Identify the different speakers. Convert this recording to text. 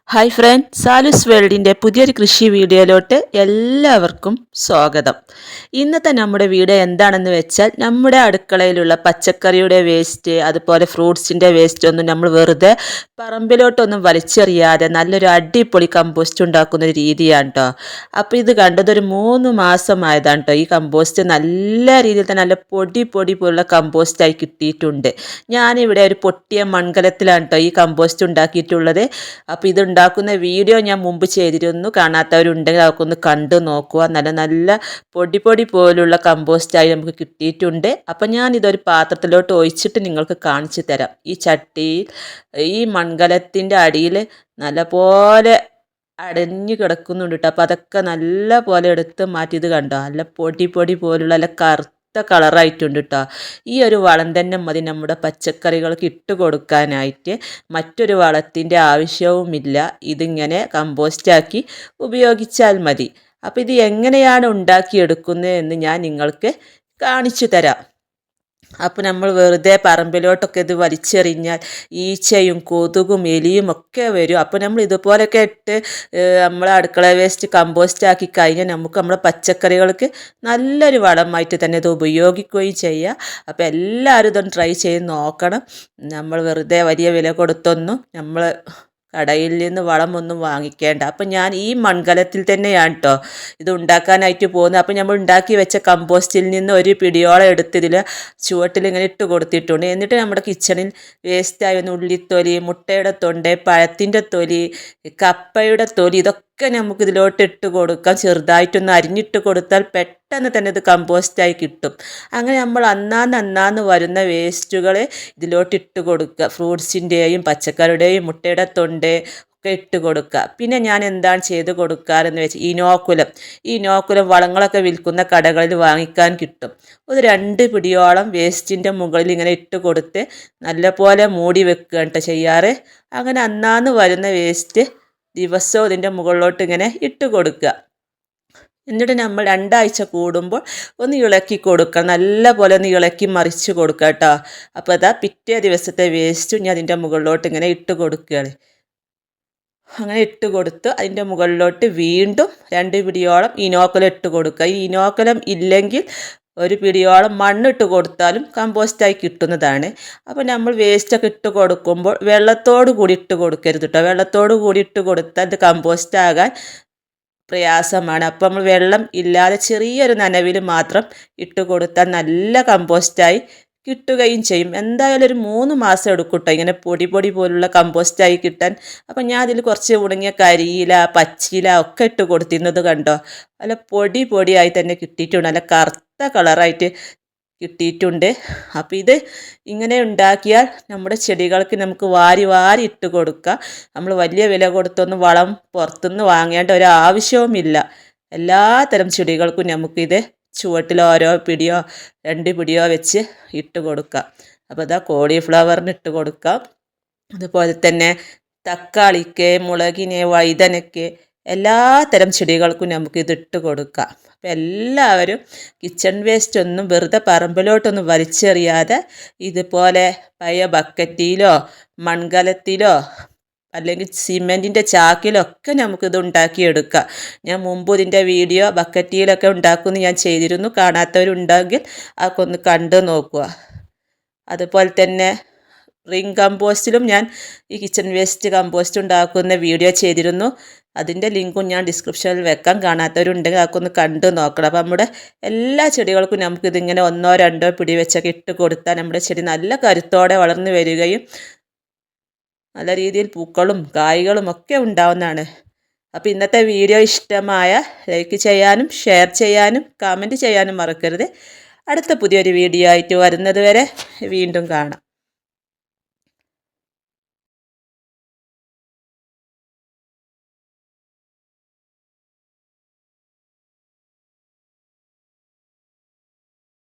Speaker 1: Hi front, സാലൂസ് വേൾഡിൻ്റെ പുതിയൊരു കൃഷി വീഡിയോയിലോട്ട് എല്ലാവർക്കും സ്വാഗതം. ഇന്നത്തെ നമ്മുടെ വീഡിയോ എന്താണെന്ന് വെച്ചാൽ നമ്മുടെ അടുക്കളയിലുള്ള പച്ചക്കറിയുടെ വേസ്റ്റ് അതുപോലെ ഫ്രൂട്ട്സിൻ്റെ വേസ്റ്റ് ഒന്നും നമ്മൾ വെറുതെ പറമ്പിലോട്ടൊന്നും വലിച്ചെറിയാതെ നല്ലൊരു അടിപൊളി കമ്പോസ്റ്റ് ഉണ്ടാക്കുന്ന ഒരു രീതിയാണ് കേട്ടോ. അപ്പോൾ ഇത് കണ്ടതൊരു 3 മാസമായതാണ് കേട്ടോ. ഈ കമ്പോസ്റ്റ് നല്ല രീതിയിൽ തന്നെ നല്ല പൊടി പൊടി പോലുള്ള കമ്പോസ്റ്റായി കിട്ടിയിട്ടുണ്ട്. ഞാനിവിടെ ഒരു പൊട്ടിയ മൺകലത്തിലാണ് കേട്ടോ ഈ കമ്പോസ്റ്റ് ഉണ്ടാക്കിയിട്ടുള്ളത്. അപ്പോൾ ഇതുണ്ടാക്കുന്ന വീഡിയോ ഞാൻ മുമ്പ് ചെയ്തിരുന്നു. കാണാത്തവരുണ്ടെങ്കിൽ അതൊക്കെ ഒന്ന് കണ്ടു നോക്കുക. നല്ല നല്ല പൊടി പൊടി പോലുള്ള കമ്പോസ്റ്റായി നമുക്ക് കിട്ടിയിട്ടുണ്ട്. അപ്പം ഞാനിതൊരു പാത്രത്തിലോട്ട് ഒഴിച്ചിട്ട് നിങ്ങൾക്ക് കാണിച്ചു തരാം. ഈ ചട്ടിയിൽ ഈ മൺകലത്തിൻ്റെ അടിയിൽ നല്ലപോലെ അടഞ്ഞു കിടക്കുന്നുണ്ട് കേട്ടോ. അപ്പോൾ അതൊക്കെ നല്ല പോലെ എടുത്ത് മാറ്റി. ഇത് കണ്ടോ, നല്ല പൊടി പൊടി പോലുള്ള നല്ല കളറായിട്ടുണ്ട് കേട്ടോ. ഈ ഒരു വളം തന്നെ മതി നമ്മുടെ പച്ചക്കറികൾക്ക് ഇട്ട് കൊടുക്കാനായിട്ട്. മറ്റൊരു വളത്തിൻ്റെ ആവശ്യവുമില്ല. ഇതിങ്ങനെ കമ്പോസ്റ്റാക്കി ഉപയോഗിച്ചാൽ മതി. അപ്പോൾ ഇത് എങ്ങനെയാണ് ഉണ്ടാക്കിയെടുക്കുന്നത് എന്ന് ഞാൻ നിങ്ങൾക്ക് കാണിച്ചു തരാം. അപ്പോൾ നമ്മൾ വെറുതെ പറമ്പിലോട്ടൊക്കെ ഇത് വലിച്ചെറിഞ്ഞാൽ ഈച്ചയും കൊതുകും എലിയും ഒക്കെ വരും. അപ്പോൾ നമ്മൾ ഇതുപോലെയൊക്കെ ഇട്ട് നമ്മളെ അടുക്കള വേസ്റ്റ് കമ്പോസ്റ്റ് ആക്കി കഴിഞ്ഞാൽ നമുക്ക് നമ്മുടെ പച്ചക്കറികൾക്ക് നല്ലൊരു വളമായിട്ട് തന്നെ ഇത് ഉപയോഗിക്കുകയും ചെയ്യാം. അപ്പോൾ എല്ലാവരും ഇതൊന്ന് ട്രൈ ചെയ്ത് നോക്കണം. നമ്മൾ വെറുതെ വലിയ വില കൊടുത്തൊന്നും നമ്മൾ കടയിൽ നിന്ന് വളമൊന്നും വാങ്ങിക്കേണ്ട. അപ്പം ഞാൻ ഈ മൺകലത്തിൽ തന്നെയാണ് കേട്ടോ ഇത് ഉണ്ടാക്കാനായിട്ട് പോകുന്നത്. അപ്പം നമ്മൾ ഉണ്ടാക്കി വെച്ച കമ്പോസ്റ്റിൽ നിന്ന് ഒരു പിടിയോളം എടുത്ത് ഇതിൽ ചുവട്ടിൽ ഇങ്ങനെ ഇട്ട് കൊടുത്തിട്ടുണ്ട്. എന്നിട്ട് നമ്മുടെ കിച്ചണിൽ വേസ്റ്റായ ഉള്ളിത്തൊലി, മുട്ടയുടെ തൊണ്ട്, പഴത്തിൻ്റെ തൊലി, കപ്പയുടെ തൊലി ഇതൊക്കെ നമുക്ക് ഇതിലോട്ട് ഇട്ട് കൊടുക്കാം. ചെറുതായിട്ടൊന്ന് അരിഞ്ഞിട്ട് കൊടുത്താൽ പെട്ടെന്ന് തന്നെ ഇത് കമ്പോസ്റ്റായി കിട്ടും. അങ്ങനെ നമ്മൾ അന്നാന്ന് വരുന്ന വേസ്റ്റുകൾ ഇതിലോട്ട് ഇട്ട് കൊടുക്കുക. ഫ്രൂട്ട്സിൻ്റെയും പച്ചക്കറിയുടെയും മുട്ടയുടെ തൊണ്ട് ഒക്കെ ഇട്ട് കൊടുക്കുക. പിന്നെ ഞാൻ എന്താണ് ചെയ്ത് കൊടുക്കാറെന്ന് വെച്ചാൽ ഇനോക്കുലം വളങ്ങളൊക്കെ വിൽക്കുന്ന കടകളിൽ വാങ്ങിക്കാൻ കിട്ടും. ഒരു 2 പിടിയോളം വേസ്റ്റിൻ്റെ മുകളിൽ ഇങ്ങനെ ഇട്ട് കൊടുത്ത് നല്ലപോലെ മൂടി വെക്കുക കേട്ടോ ചെയ്യാറ്. അങ്ങനെ അന്നാന്ന് വരുന്ന വേസ്റ്റ് ദിവസവും ഇതിൻ്റെ മുകളിലോട്ട് ഇങ്ങനെ ഇട്ട് കൊടുക്കുക. എന്നിട്ട് നമ്മൾ 2 ആഴ്ച കൂടുമ്പോൾ ഒന്ന് ഇളക്കി കൊടുക്കുക. നല്ല പോലെ ഒന്ന് ഇളക്കി മറിച്ച് കൊടുക്കുക കേട്ടോ. അപ്പോൾ അതാ പിറ്റേ ദിവസത്തെ വേസ്റ്റും ഞാൻ അതിൻ്റെ മുകളിലോട്ട് ഇങ്ങനെ ഇട്ട് കൊടുക്കുകയാണ്. അങ്ങനെ ഇട്ട് കൊടുത്ത് അതിൻ്റെ മുകളിലോട്ട് വീണ്ടും 2 പിടിയോളം ഇനോക്കുലം ഇട്ട് കൊടുക്കുക. ഈ ഇനോക്കുലം ഇല്ലെങ്കിൽ ഒരു പിടിയോളം മണ്ണിട്ട് കൊടുത്താലും കമ്പോസ്റ്റായി കിട്ടുന്നതാണ്. അപ്പോൾ നമ്മൾ വേസ്റ്റൊക്കെ ഇട്ട് കൊടുക്കുമ്പോൾ വെള്ളത്തോട് കൂടി ഇട്ട് കൊടുക്കരുത് കേട്ടോ. വെള്ളത്തോട് കൂടി ഇട്ട് കൊടുത്താൽ ഇത് കമ്പോസ്റ്റ് ആകാൻ പ്രയാസമാണ്. അപ്പോൾ നമ്മൾ വെള്ളം ഇല്ലാതെ ചെറിയൊരു നനവിൽ മാത്രം ഇട്ട് കൊടുത്താൽ നല്ല കമ്പോസ്റ്റായി കിട്ടുകയും ചെയ്യും. എന്തായാലും ഒരു 3 മാസം എടുക്കും കേട്ടോ ഇങ്ങനെ പൊടി പൊടി പോലുള്ള കമ്പോസ്റ്റായി കിട്ടാൻ. അപ്പം ഞാൻ അതിൽ കുറച്ച് ഉണങ്ങിയ കരിയില, പച്ചില ഒക്കെ ഇട്ട് കൊടുത്തിരുന്നത് കണ്ടോ. നല്ല പൊടി പൊടിയായി തന്നെ കിട്ടിയിട്ടുണ്ട്. നല്ല കറുത്ത കളറായിട്ട് കിട്ടിയിട്ടുണ്ട്. അപ്പോൾ ഇത് ഇങ്ങനെ ഉണ്ടാക്കിയാൽ നമ്മുടെ ചെടികൾക്ക് നമുക്ക് വാരി വാരി ഇട്ട് കൊടുക്കാം. നമ്മൾ വലിയ വില കൊടുത്തൊന്നും വളം പുറത്തുനിന്ന് വാങ്ങേണ്ട ഒരു ആവശ്യവുമില്ല. എല്ലാ തരം ചെടികൾക്കും നമുക്കിത് ചുവട്ടിൽ ഓരോ പിടിയോ 2 പിടിയോ വെച്ച് ഇട്ട് കൊടുക്കാം. അപ്പോൾ ഇതാ കോളിഫ്ലവറിന് ഇട്ട് കൊടുക്കാം. അതുപോലെ തന്നെ തക്കാളിക്ക്, മുളകിന്, വഴുതനയ്ക്ക് എല്ലാ തരം ചെടികൾക്കും നമുക്കിത് ഇട്ട് കൊടുക്കാം. അപ്പോൾ എല്ലാവരും കിച്ചൺ വേസ്റ്റ് ഒന്നും വെറുതെ പറമ്പിലോട്ടൊന്നും വലിച്ചെറിയാതെ ഇതുപോലെ പഴയ ബക്കറ്റിലോ മൺകലത്തിലോ അല്ലെങ്കിൽ സിമെൻറ്റിൻ്റെ ചാക്കിലൊക്കെ നമുക്കിത് ഉണ്ടാക്കിയെടുക്കാം. ഞാൻ മുമ്പ് ഇതിൻ്റെ വീഡിയോ ബക്കറ്റിയിലൊക്കെ ഉണ്ടാക്കുമെന്ന് ഞാൻ ചെയ്തിരുന്നു. കാണാത്തവരുണ്ടെങ്കിൽ അതൊക്കെ ഒന്ന് കണ്ടു നോക്കുക. അതുപോലെ തന്നെ റിംഗ് കമ്പോസ്റ്റിലും ഞാൻ ഈ കിച്ചൺ വേസ്റ്റ് കമ്പോസ്റ്റ് ഉണ്ടാക്കുന്ന വീഡിയോ ചെയ്തിരുന്നു. അതിൻ്റെ ലിങ്കും ഞാൻ ഡിസ്ക്രിപ്ഷനിൽ വെക്കാം. കാണാത്തവരുണ്ടെങ്കിൽ അതൊക്കെ ഒന്ന് കണ്ടു നോക്കണം. അപ്പോൾ നമ്മുടെ എല്ലാ ചെടികൾക്കും നമുക്കിതിങ്ങനെ 1 2 പിടി വെച്ചൊക്കെ ഇട്ട് കൊടുത്താൽ നമ്മുടെ ചെടി നല്ല കരുത്തോടെ വളർന്നു വരികയും നല്ല രീതിയിൽ പൂക്കളും കായ്കളും ഒക്കെ ഉണ്ടാവുന്നതാണ്. അപ്പോൾ ഇന്നത്തെ വീഡിയോ ഇഷ്ടമായ ലൈക്ക് ചെയ്യാനും ഷെയർ ചെയ്യാനും കമൻറ്റ് ചെയ്യാനും മറക്കരുത്. അടുത്ത പുതിയൊരു വീഡിയോ ആയിട്ട് വരുന്നത് വരെ വീണ്ടും കാണാം.